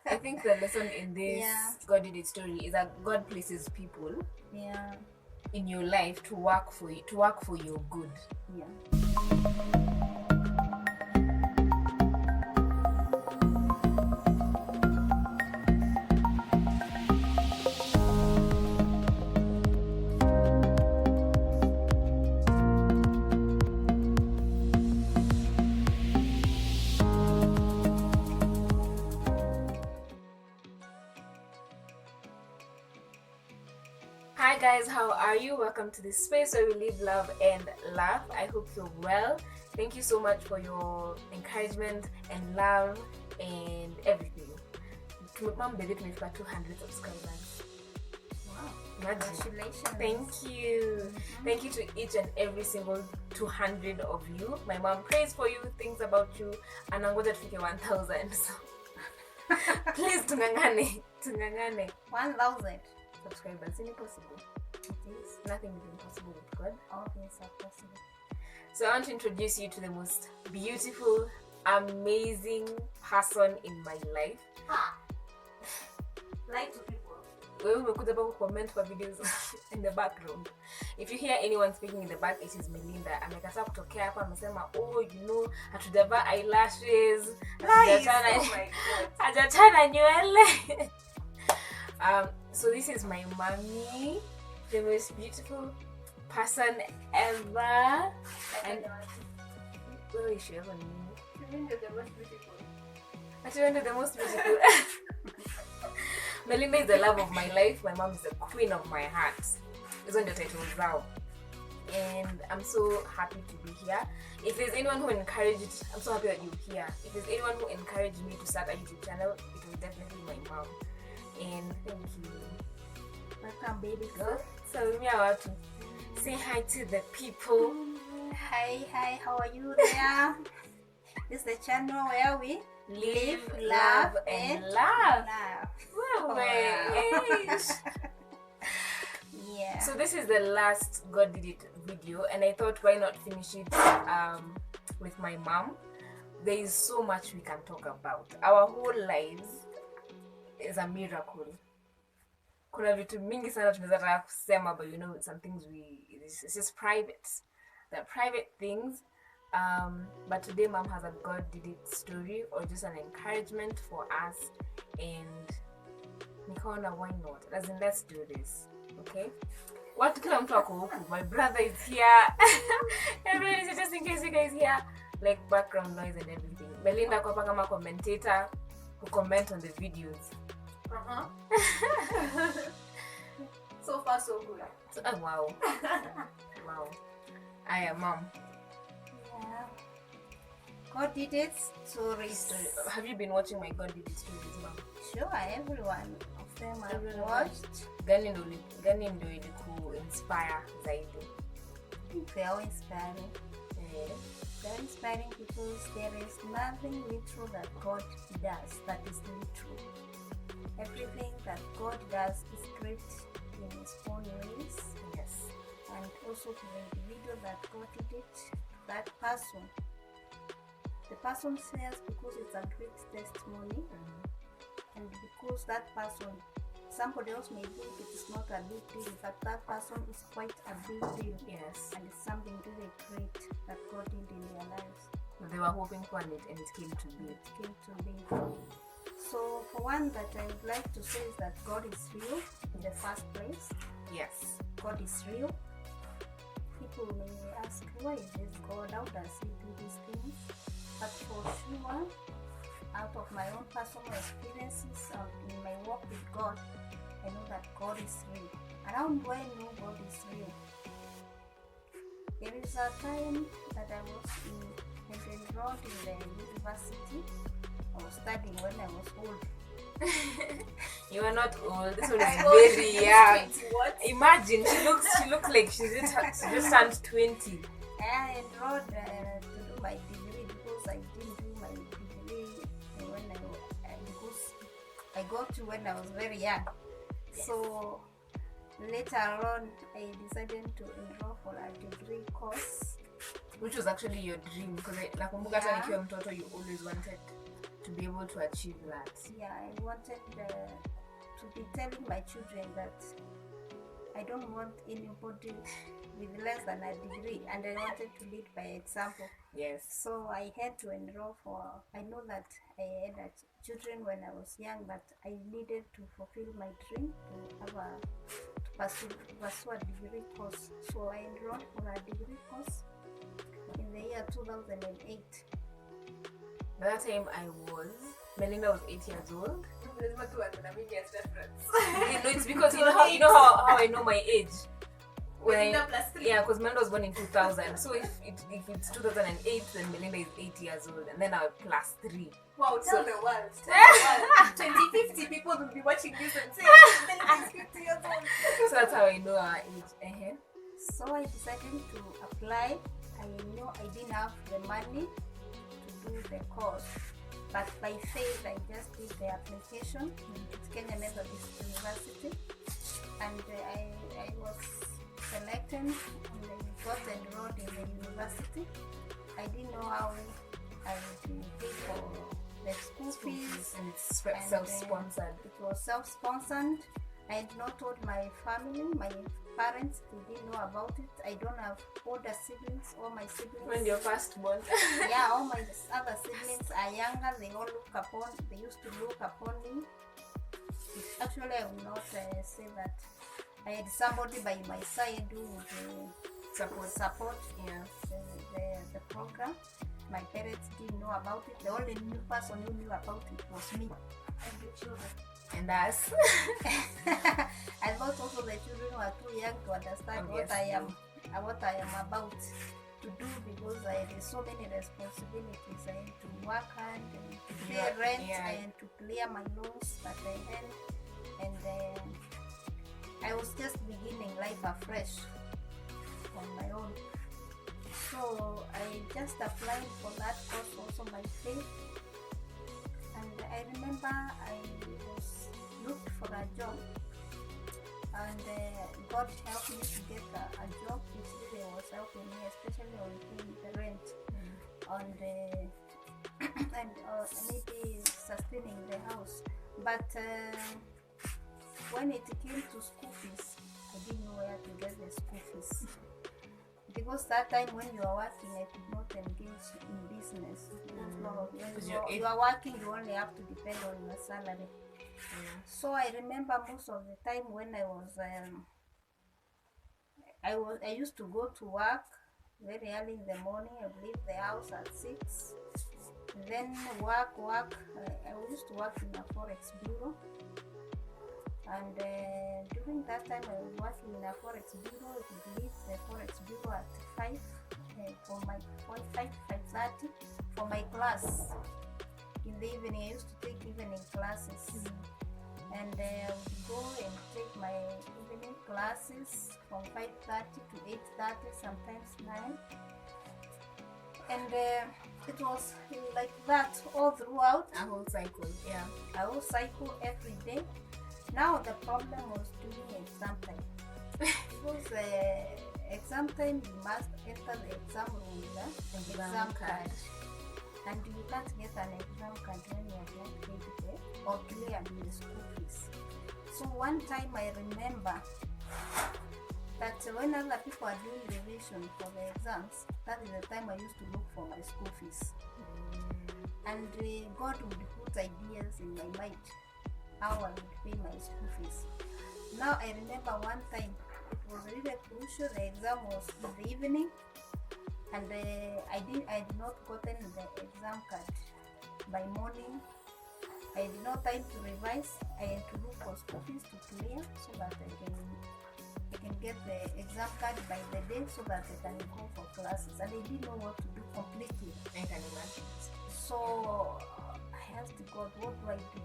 I think the lesson in this God did it story is that God places people in your life to work for you, to work for your good. Hi guys, how are you? Welcome to this space where we live, love and laugh. I hope you're well. Thank you so much for your encouragement and love and everything. Mom, baby, we've got 200 subscribers. Wow. Congratulations. Thank you. Thank you to each and every single 200 of you. My mom prays for you, thinks about you, and I'm going to figure 1,000. So please, tungangane. 1,000 subscribers. Is it possible? It is. Nothing is impossible with God. All things are possible. So I want to introduce you to the most beautiful, amazing person in my life. Like to people. Wewe umekuja hapa kucomment kwa videos in the background. If you hear anyone speaking in the back, it is Melinda. Amekataa kutokea hapa, amesema hatujavaa eyelashes. Hajachana nywele. So this is my mommy, the most beautiful person ever. And where is she ever? The most beautiful. The most beautiful. Melinda is the love of my life. My mom is the queen of my heart. These are the titles now. And I'm so happy to be here. If there's anyone who encouraged, I'm so happy that you're here. If there's anyone who encouraged me to start a YouTube channel, it was definitely my mom. And thank you. Welcome, baby girl. So we are to say hi to the people. Hi, how are you there? This is the channel where we live, love and laugh. Yeah. So this is the last God Did It video, and I thought why not finish it with my mom. There is so much we can talk about. Our whole lives is a miracle. Kuna vitu mingi sana tunaweza taka kusema, but some things it's just private. They're private things. But today mom has a God Did It story, or just an encouragement for us, and nikaona why not? As in, let's do this. Okay? What kila mtu ako huku? My brother is here. Everyone is just in case you guys hear like background noise and everything. Melinda kwa hapa kama commentator who comment on the videos. So far so good. Wow. Wow. I am mom. Yeah. God Did It stories. Have you been watching my God Did It stories, mom? Sure, everyone of them I've watched. Gani ndo iliku-inspire zaidi? They are inspiring. They're inspiring because there is nothing literal that God does that is literal. Everything that God does is great in His own ways. Yes. And also to the individual that God did it, that person. The person says because it's a great testimony, and because that person, somebody else may think it is not a big deal, but that person is quite a big deal. Yes. And it's something really great that God did in their lives. They were hoping for it, and it came to be. So for one, that I would like to say is that God is real in the first place. Yes. God is real. People may ask, why is this God? How does He do these things? But for sure, out of my own personal experiences in my walk with God, I know that God is real. And how do I know God is real? There is a time that I was enrolled in the university. I was studying when I was old. You are not old. This one is very young. What? Imagine, she looks like she just turned 20. I enrolled to do my degree because I didn't do my degree because I got to when I was very young. Yes. So later on, I decided to enroll for a degree course, which was actually your dream, because nakumbuka hata nikiwa mtoto you always wanted to be able to achieve that. Yeah, I wanted to be telling my children that I don't want anybody with less than a degree, and I wanted to lead by example. Yes. So I had to enroll I know that I had children when I was young, but I needed to fulfill my dream to have to pursue a degree course. So I enrolled for a degree course in the year 2008. By that time Melinda was 8 years old. It's because you know how I know my age. Because Melinda was born in 2000. So if it's 2008, then Melinda is 8 years old, and then I'm +3. Wow, tell the world. 2050 people will be watching this and say, Melinda is 50 years old. So that's how I know our age. So I decided to apply. I knew I didn't have the money to do the course, but by faith I just did the application to Kenya Methodist University, and I was selected and I got enrolled in the university. I didn't know how I would pay for the school fees, and it's self-sponsored. It was self-sponsored. I had not told my family, my parents, they didn't know about it. I don't have older siblings. All my siblings. When you're firstborn. Yeah, all my other siblings are younger. They used to look upon me. Actually, I will not say that. I had somebody by my side who would support the program. My parents didn't know about it. The only new person who knew about it was me and the children. And us. I thought also the children were too young to understand what I am about to do, because I had so many responsibilities. I had to work hard and to pay rent and to clear my loans that I had, and I was just beginning life afresh on my own. So I just applied for that course also by faith, and I remember I was looked for a job, and God helped me to get a job which really was helping me, especially on paying the rent and maybe sustaining the house. But when it came to school fees, I didn't know where to get the school fees. Because that time when you are working, I could not engage in business. When you are working, you only have to depend on your salary. So I remember most of the time when I used to go to work very early in the morning. I would leave the house at 6. Then work. I used to work in a forex bureau. And during that time I was working in a forex bureau. I would leave the forex bureau at 5 for my 5:30 for my class. In the evening, I used to take evening classes, and I would go and take my evening classes from 5:30 to 8:30, sometimes 9. And it was like that all throughout. A whole cycle, yeah. A whole cycle every day. Now the problem was during exam time. Because exam time, you must enter the exam room with an exam card. And you can't get an exam card when you have not paid or cleared the school fees. So one time I remember that when other people are doing revision for the exams, that is the time I used to look for my school fees. And God would put ideas in my mind how I would pay my school fees. Now I remember one time it was really crucial. The exam was in the evening, and I did not gotten the exam card by morning. I did not time to revise. I had to look for school fees to clear so that I can get the exam card by the day so that I can go for classes. And I didn't know what to do completely. I can imagine. So I asked God, what do I do?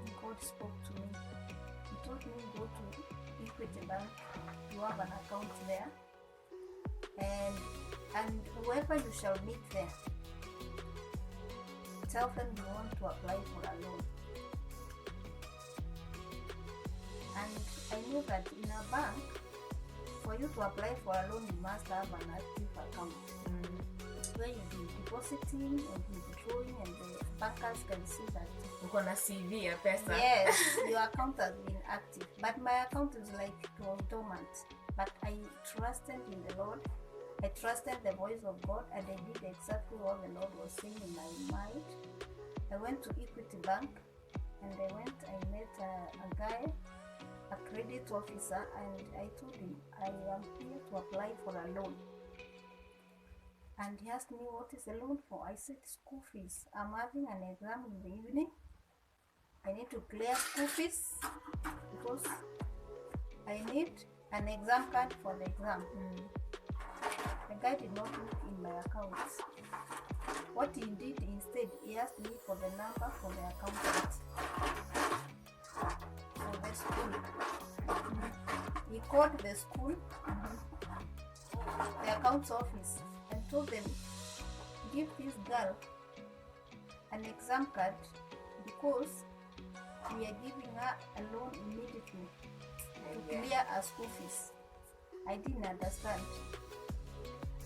And God spoke to me. He told me, go to LiQWYD Bank. You have an account there. And whoever you shall meet there, tell them you want to apply for a loan. And I knew that in a bank, for you to apply for a loan, you must have an active account. So where you've been depositing and withdrawing, and the bankers can see that. Uko na CV ya pesa. Yes, your account has been active. But my account is like it was dormant. But I trusted in the Lord. I trusted the voice of God, and I did exactly what the Lord was saying in my mind. I went to Equity Bank, and I met a guy, a credit officer, and I told him I am here to apply for a loan. And he asked me, what is the loan for? I said, school fees. I'm having an exam in the evening. I need to clear school fees because I need an exam card for the exam. The guy did not look in my accounts. What he did instead, he asked me for the number for the accountant for the school. He called the school, the accounts office, and told them, give this girl an exam card because we are giving her a loan immediately to clear her school fees. I didn't understand.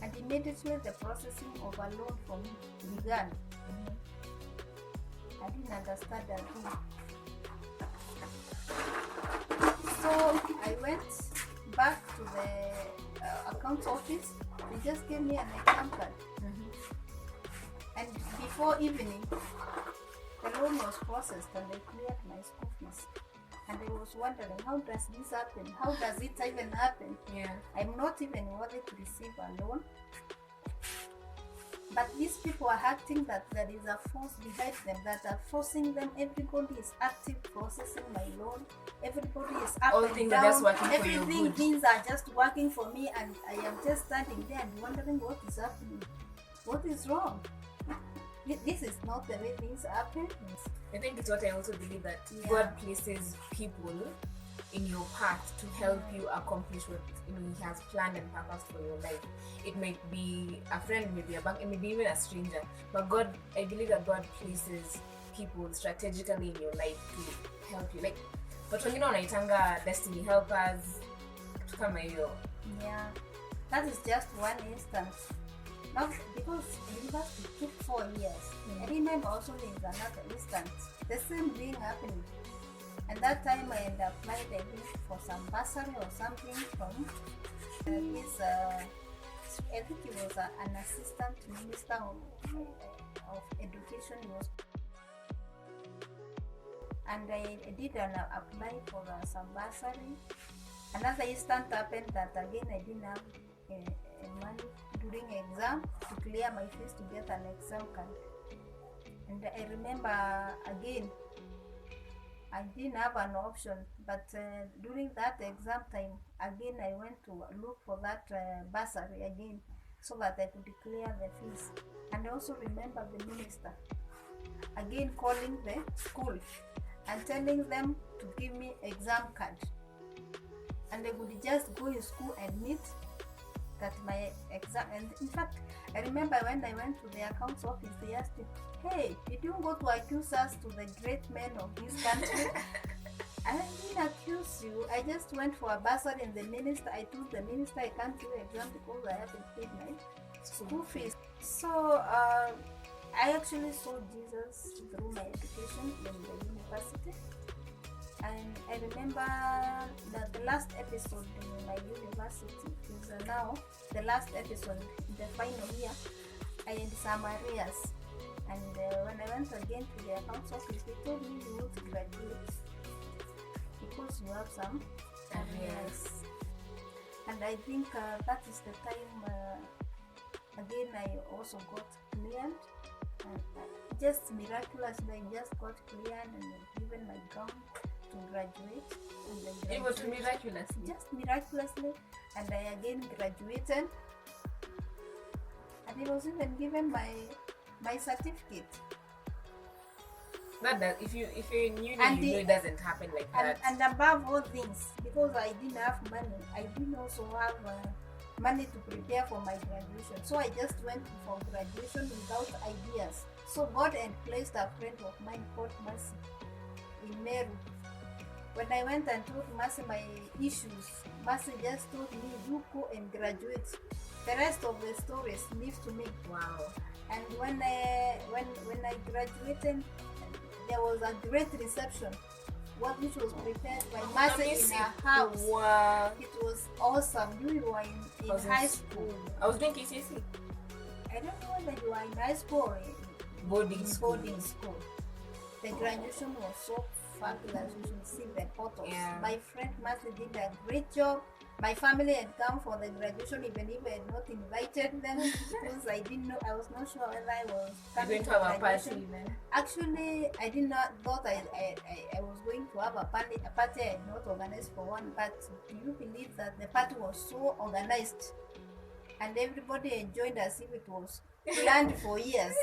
And immediately the processing of a loan for me began. I didn't understand that thing. So I went back to the account office. They just gave me an exam card. And before evening, the loan was processed and they cleared my school fees. And I was wondering, how does this happen? How does it even happen? Yeah. I'm not even worthy to receive a loan. But these people are acting that there is a force behind them that are forcing them. Everybody is active processing my loan. Everybody is up All and things down. are just working for your Everything good. things are just working for me, and I am just standing there and wondering what is happening. What is wrong? This is not the way things happen. I think it's what I also believe, that Yeah. God places people in your path to help you accomplish what He has planned and purpose for your life. It might be a friend, maybe a bank, it may be even a stranger. But God, I believe that God places people strategically in your life to help you. Like, but wengine wanaitanga destiny helpers, kitu kama hiyo. Yeah, that is just one instance. Not because university took 4 years. I remember also there is another instance. The same thing happened. And that time I had applied, I think, for some bursary or something from this, I think he was an assistant minister of education. He was, and I did apply for some bursary. Another instant happened that again I didn't have money during exam to clear my fees to get an exam card. And I remember again, I didn't have an option, but during that exam time, again I went to look for that bursary again so that I could clear the fees. And I also remember the minister again calling the school and telling them to give me exam card. And I would just go in school and meet that my exam. And in fact, I remember when I went to the accounts office, they asked me, hey, did you go to accuse us to the great men of this country? I didn't accuse you. I just went for a bursary, and the minister, I told the minister I can't do exam because I haven't paid my school fees. So I actually saw Jesus through my education in the university. And I remember that the last episode in my university is now the last episode in the final year. I had some arrears. And when I went again to the accounts office, they told me you would graduate because you have some arrears. And I think that is the time, again, I also got cleared. Just miraculously, I just got cleared and given my gown to graduate. And It was miraculous. Just miraculously. And I again graduated. And I was even given my certificate. That if you knew, And you know it doesn't happen like that. And above all things, because I didn't have money, I didn't also have money to prepare for my graduation. So I just went for graduation without ideas. So God had placed a friend of mine called Mercy in Meru. When I went and told Mercy my issues, Mercy just told me, you go and graduate. the rest of the stories leave to me. Wow. And when I graduated, there was a great reception, which was prepared by Mercy in her house. Wow. It was awesome. You were in high school. I was doing KCSE. I don't know whether you were in high school or in Boarding school. The graduation was so fabulous. You should see the photos. Yeah. My friend Mercy did a great job. My family had come for the graduation, even if I had not invited them, because I didn't know. I was not sure whether I was coming Going to have a graduation. party even. Actually, I did not thought I was going to have a party I had not organized for one. But do you believe that the party was so organized, and everybody enjoyed as if it was planned for years?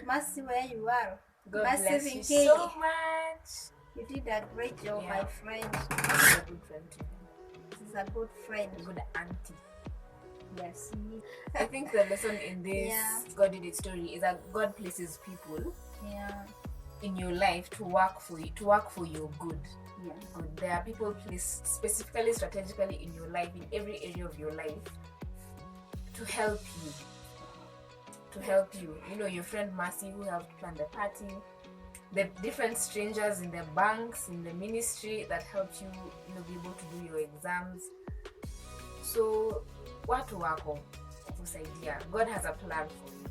Mercy, where you are. God Mercy bless you Vicky, so much. you did a great job, Yeah. my friend. She's a good friend too. She's a good friend. A good auntie. Yes. I think the lesson in this Yeah. God did it story is that God places people Yeah. in your life to work for you, to work for your good. Yeah. Good. There are people placed specifically, strategically in your life, in every area of your life, to help you. To help you. You know, your friend Mercy who helped plan the party, the different strangers in the banks, in the ministry that helped you, you know, be able to do your exams. So, watu wako kusaidia. God has a plan for you.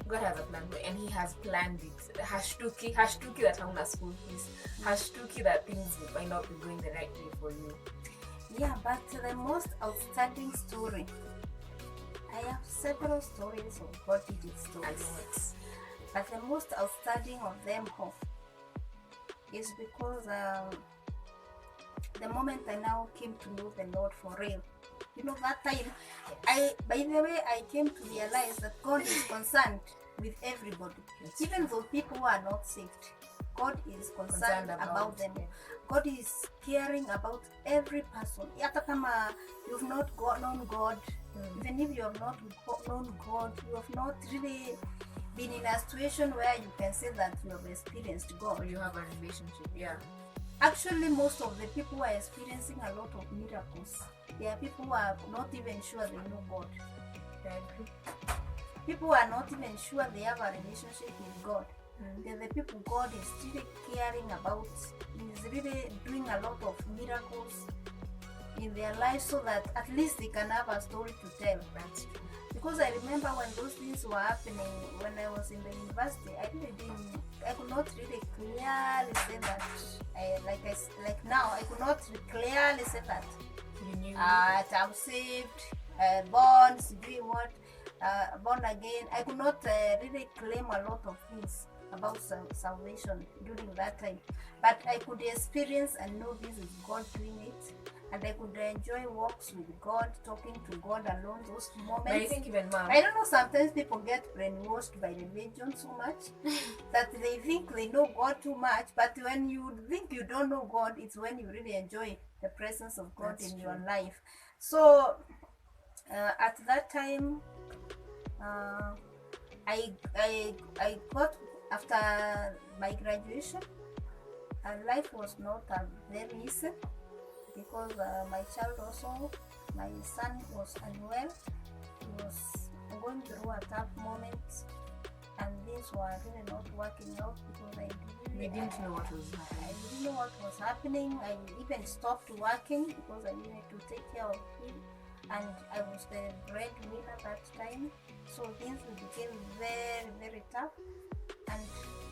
God has a plan for you, and He has planned it. Hashtuki that hauna school fees. Hashtuki that things might not be going the right way for you. Yeah, but the most outstanding story, I have several stories of God did it I stories, know it. but the most outstanding of them all is because the moment I now came to know the Lord for real. You know, that time, by the way, I came to realize that God is concerned with everybody, That's even though people who are not saved. God is concerned about them. them. God is caring about every person. Hata kama you've not known God, even if you have not known God, you have not really been in a situation where you can say that you have experienced Or God. you have a relationship. Yeah. Actually, most of the people who are experiencing a lot of miracles, they are people who are not even sure they know God. People who are not even sure they have a relationship with God. They're the people God is really caring about. He's really doing a lot of miracles in their lives so that at least they can have a story to tell. That's true. Because I remember when those things were happening when I was in the university, I could not really clearly say that. Like now, I could not clearly say that. You knew. I'm saved, born, doing what, born again. I could not really claim a lot of things about salvation during that time, but I could experience and know this is God doing it, and I could enjoy walks with God, talking to God alone, those moments. But I think even mom. I don't know, sometimes people get brainwashed by religion so much that they think they know God too much, but when you think you don't know God, it's when you really enjoy the presence of God That's in true. your life. So at that time, I got, after my graduation, life was not very easy because my child also, my son was unwell. He was going through a tough moment, and things were really not working out because We didn't know what was I happening. didn't know what was happening. I even stopped working because I needed to take care of him, and I was the breadwinner that time. So things became very, very tough, and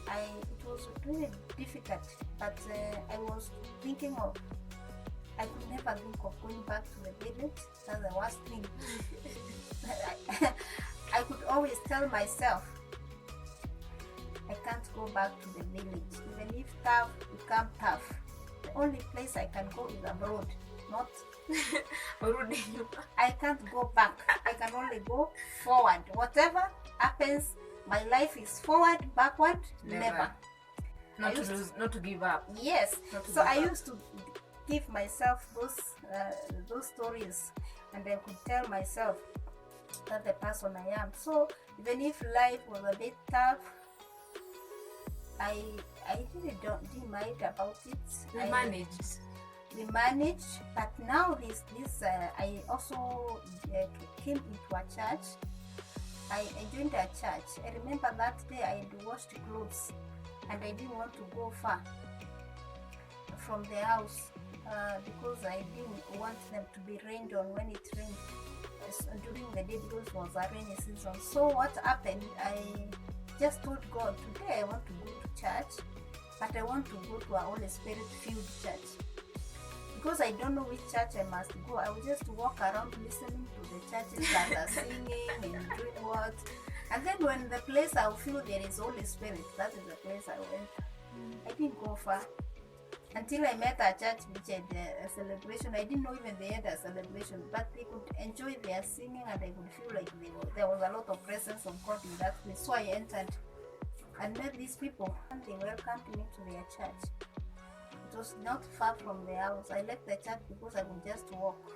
it was really difficult. But I was thinking of, I could never think of going back to the village. That's the worst thing. I could always tell myself, I can't go back to the village. Even if tough become tough, the only place I can go is abroad. Not, I can't go back. I can only go forward. Whatever happens, my life is forward, backward, never. Not to lose, not to give up. Yes. Not to So give I up. used to give myself those stories, and I could tell myself that the person I am. So even if life was a bit tough, I really didn't mind about it. You managed. we managed. But now I also came into a church. I joined a church. I remember that day I had washed clothes and I didn't want to go far from the house because I didn't want them to be rained on when it rained during the day, because it was a rainy season. So what happened, I just told God, today I want to go to church, but I want to go to a Holy Spirit filled church, because I don't know which church I must go. I will just walk around listening to the churches that are singing and doing what, and then when the place I will feel there is Holy Spirit, that is the place I went. I didn't go far until I met a church which had a celebration. I didn't know even they had a celebration, but they could enjoy their singing and I could feel like there was a lot of presence of God in that place. So I entered and met these people, and they welcomed me to their church. It was not far from the house. I left the church because I could just walk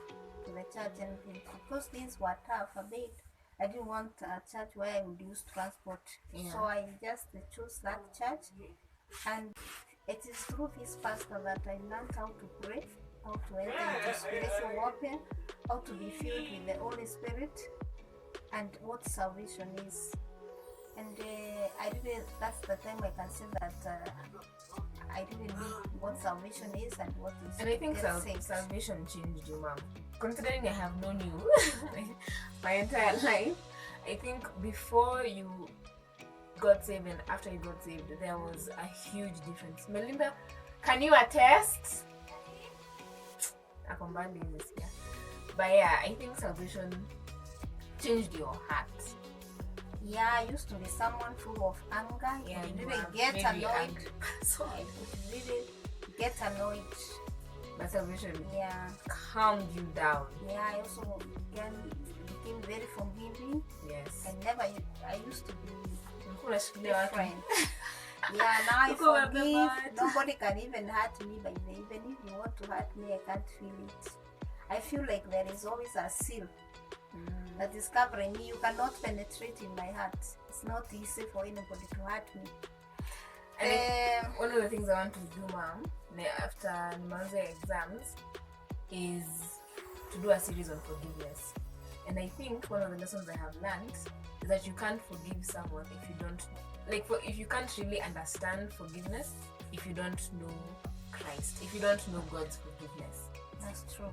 to the church, and because things were tough a bit, I didn't want a church where I would use transport. So I just chose that church, and it is through this pastor that I learned how to pray, how to enter into spiritual warfare, how to be filled with the Holy Spirit, and what salvation is. And that's the time I can say that I didn't know what salvation is and what is. And I think salvation changed you, Mom. Considering I have known you my entire life, I think before you got saved and after you got saved, there was a huge difference. Melinda, can you attest? But yeah, I think salvation changed your heart. Yeah, I used to be someone full of anger. Yeah, I you really are get very annoyed. angry. So I would really get annoyed. but salvation calmed you down. Yeah, I also became very forgiving. Yes. I used to be Different. Yeah, now I forgive. Nobody can even hurt me by the even if you want to hurt me, I can't feel it. I feel like there is always a seal that is covering me. You cannot penetrate in my heart. It's not easy for anybody to hurt me. And one of the things I want to do, Mom, after Nimanze exams, is to do a series on forgiveness. And I think one of the lessons I have learned is that you can't forgive someone if you don't, if you can't really understand forgiveness if you don't know Christ, if you don't know God's forgiveness. That's true.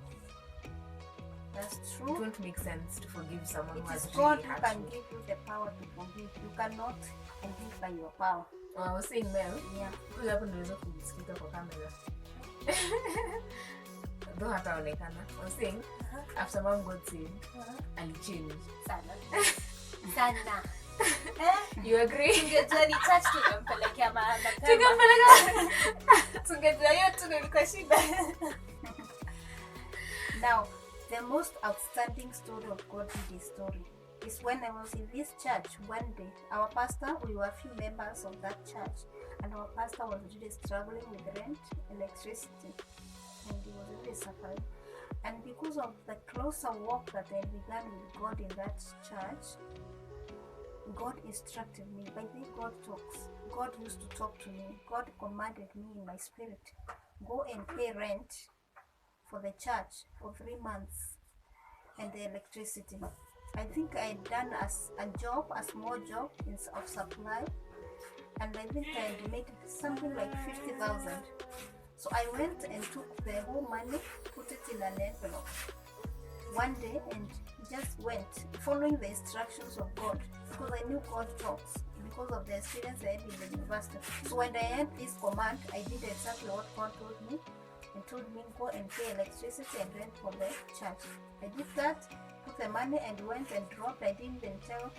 It won't make sense to forgive someone who has God really who hurt can you. give you the power to forgive. You cannot forgive by your power. Oh, I was saying, Mel, Yeah. because hapo ndio unaweza kusikika kwa kamera. Though hataonekana. I was saying, after Mom got saved, alichange. Sana. You agree? Tungejua ni church tungempelekea maana kama. Tungejua hiyo tungekuwa shida. Now, the most outstanding story of God's story is when I was in this church one day. Our pastor, we were a few members of that church, and our pastor was really struggling with rent, electricity, and he was really suffering. And because of the closer walk that I began with God in that church, God instructed me. By the way, God talks. God used to talk to me. God commanded me in my spirit, go and pay rent for the church for 3 months and the electricity. I think I had done a small job of supply, and I think I had made something like 50,000. So I went and took the whole money, put it in an envelope one day, and just went following the instructions of God, because I knew God talks because of the experience I had in the university. So when I had this command, I did exactly what God told me, and told me go and pay electricity and rent for the church. I did that, took the money and went and dropped. I didn't even tell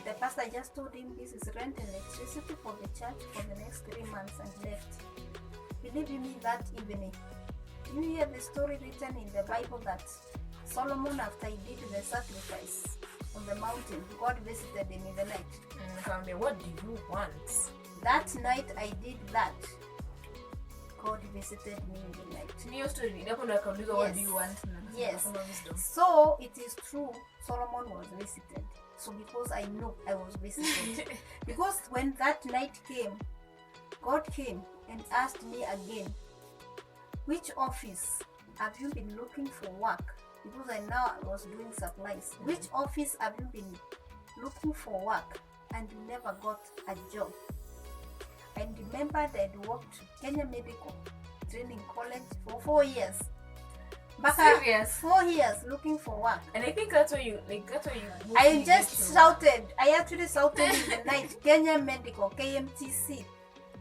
the pastor. I just told him this is rent and electricity for the church for the next 3 months, and left. Believe me, that evening, you hear the story written in the Bible that Solomon, after he did the sacrifice on the mountain, God visited him in the night. What do you want? That night I did that. God visited me in the night. What do you want? Yes. So it is true, Solomon was visited. So because I know I was visited. Because when that night came, God came and asked me again, Which office have you been looking for work? Because I was doing supplies. Which office have you been looking for work and you never got a job? I remember that I worked Kenya Medical Training College for 4 years. Serious? 4 years looking for work. And I think that's why you I just shouted. I actually shouted in the night, Kenya Medical, KMTC.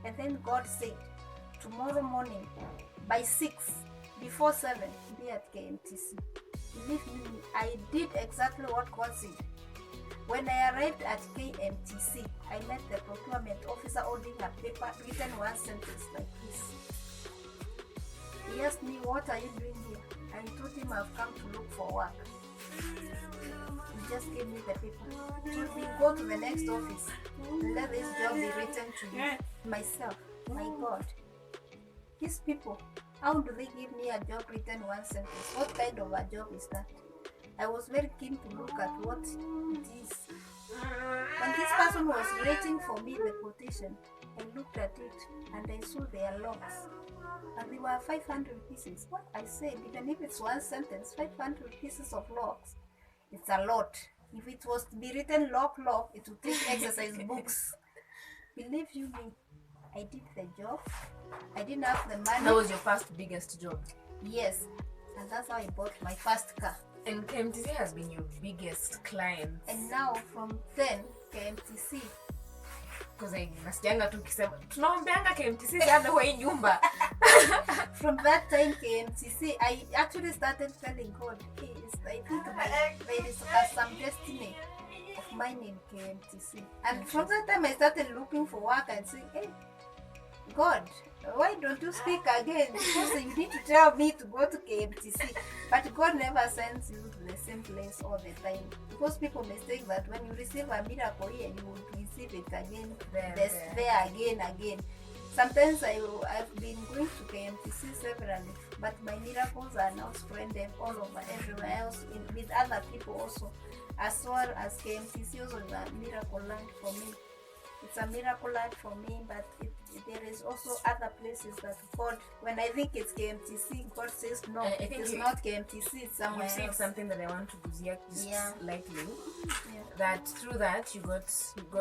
And then God said, tomorrow morning by 6, before 7, be at KMTC. Believe me, I did exactly what God said. When I arrived at KMTC, I met the procurement officer holding a paper written one sentence like this. He asked me, what are you doing here? I told him I've come to look for work. He just gave me the paper. He told me, go to the next office. Let this job be written to you. Myself, my God. These people, how do they give me a job written one sentence? What kind of a job is that? I was very keen to look at what it is. When this person was writing for me the quotation, I looked at it and I saw their logs. And they were 500 pieces. What I said, even if it's one sentence, 500 pieces of logs, it's a lot. If it was to be written log, it would take exercise books. Believe you me, I did the job. I didn't have the money. That was your first biggest job? Yes. And that's how I bought my first car. And KMTC has been your biggest client. And now from then, KMTC. Because I nasikianga tu kisema tunaombeanga KMTC sana kwa hii nyumba. From that time KMTC, I actually started telling God, hey, I think there is some destiny of mine in KMTC. And from that time I started looking for work and saying, hey, God, why don't you speak again? Because you need to tell me to go to KMTC. But God never sends you to the same place all the time. Because people mistake that when you receive a miracle here, you will receive it again, there again. Sometimes I've been going to KMTC severally, but my miracles are now spreading all over everywhere else with other people also. As well as KMTC also is a miracle land for me. It's a miracle land for me, but there is also other places that God, when I think it's KMTC, God says no, it is not KMTC, it's somewhere else. You said something that I want to just lightly. Yeah. That through that you got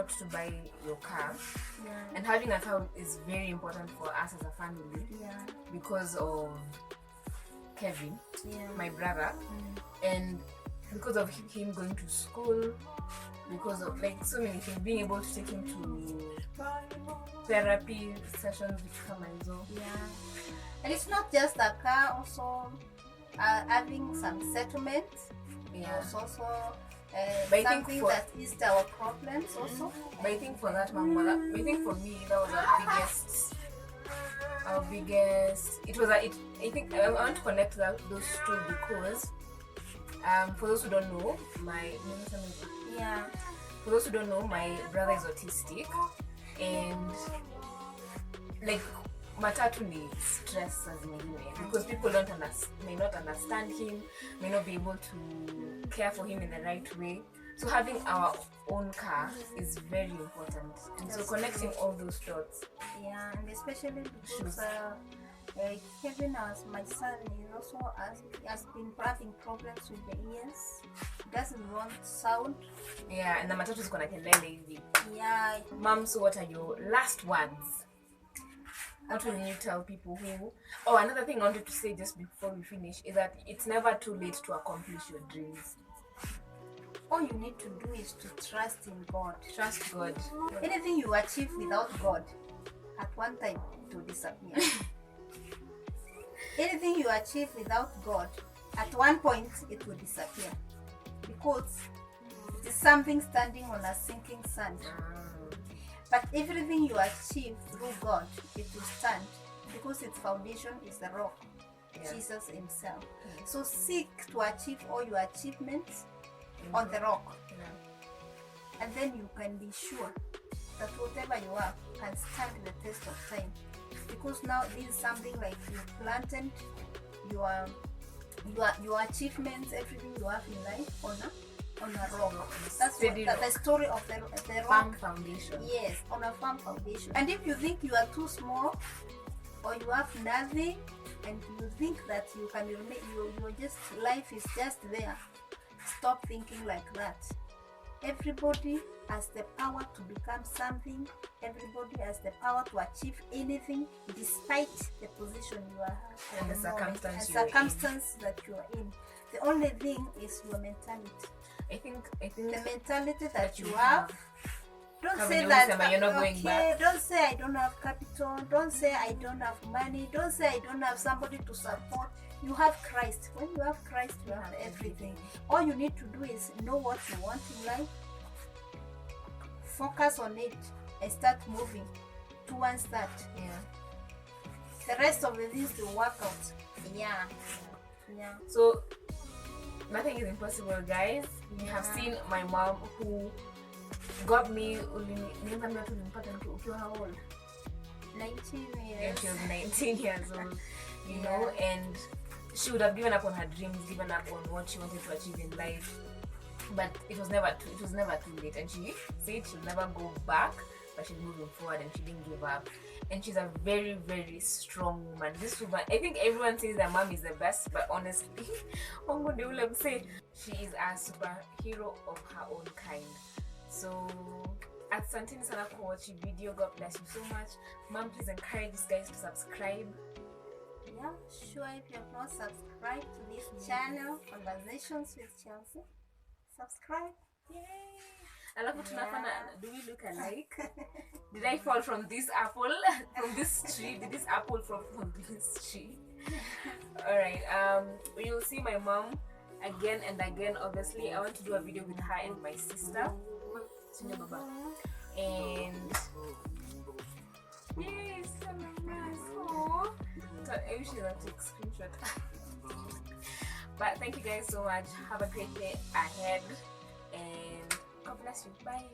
to buy your car. Yeah. And having a car is very important for us as a family. Yeah. Because of Kevin, my brother, and because of him going to school, because of like so many things, being able to take him to therapy sessions which come and go. Yeah. And it's not just a car, also having some settlements. Yeah. Also something that eased our problems also. But I think for that one, I think for me that was our biggest. I think I want to connect those two because for those who don't know, for those who don't know, my brother is autistic, and like matatu ni stress as mengine because people may not understand him, may not be able to care for him in the right way. So having our own car is very important, and so connecting all those dots. Yeah, and especially because Kevin, as my son, has been having problems with the ears. He doesn't want sound. Yeah, and the matatu is gonna kelele hivi. Yeah. Mom, so what are your last words? What will you tell people who... Oh, another thing I wanted to say just before we finish is that it's never too late to accomplish your dreams. All you need to do is to trust in God. Trust God. Anything you achieve without God, at one time, it will disappear. Anything you achieve without God, at one point, it will disappear. Because it is something standing on a sinking sand. But everything you achieve through God, it will stand because its foundation is the rock, Jesus himself. So seek to achieve all your achievements on the rock. And then you can be sure that whatever you are can stand the test of time. Because now this is something like you planted your achievements, everything you have in life on a rock. That's the story of the rock. Firm foundation. Yes, on a firm foundation. And if you think you are too small or you have nothing, and you think that you can remain, you just, life is just there. Stop thinking like that. Everybody has the power to become something. Everybody has the power to achieve anything, despite the position you are in And the circumstance that you are in. The only thing is your mentality. I think The mentality that you have. Don't say Kama that nimesema, you're not going back. Don't say I don't have capital. Don't say I don't have money. Don't say I don't have somebody to support. You have Christ. When you have Christ, you have everything. All you need to do is know what you want in life, focus on it, and start moving towards that. The rest of the things will work out. Yeah. So nothing is impossible, guys. You have seen my mom, who got me how old? 19 Yeah, years. she was 19 years old, you know, and she would have given up on her dreams, given up on what she wanted to achieve in life, but it was never too late. And she said she'll never go back, but she's moving forward, and she didn't give up. And she's a very, very strong woman. This woman, I think everyone says that mom is the best, but honestly, she is a superhero of her own kind. So asanteni sana for watching video. God bless you so much. Mom, please encourage these guys to subscribe. Yeah, sure. If you have not subscribed to this channel, Conversations with Chelsie, subscribe. Yay! Alafu tunafanya, do we look alike? Did I fall from this apple? From this tree? Did this apple fall from this tree? Alright, we will see my mom again and again. Obviously, I want to do a video with her and my sister. And yes, so nice. Oh, so I wish I could take screenshot. But thank you guys so much. Have a great day ahead, and God bless you. Bye.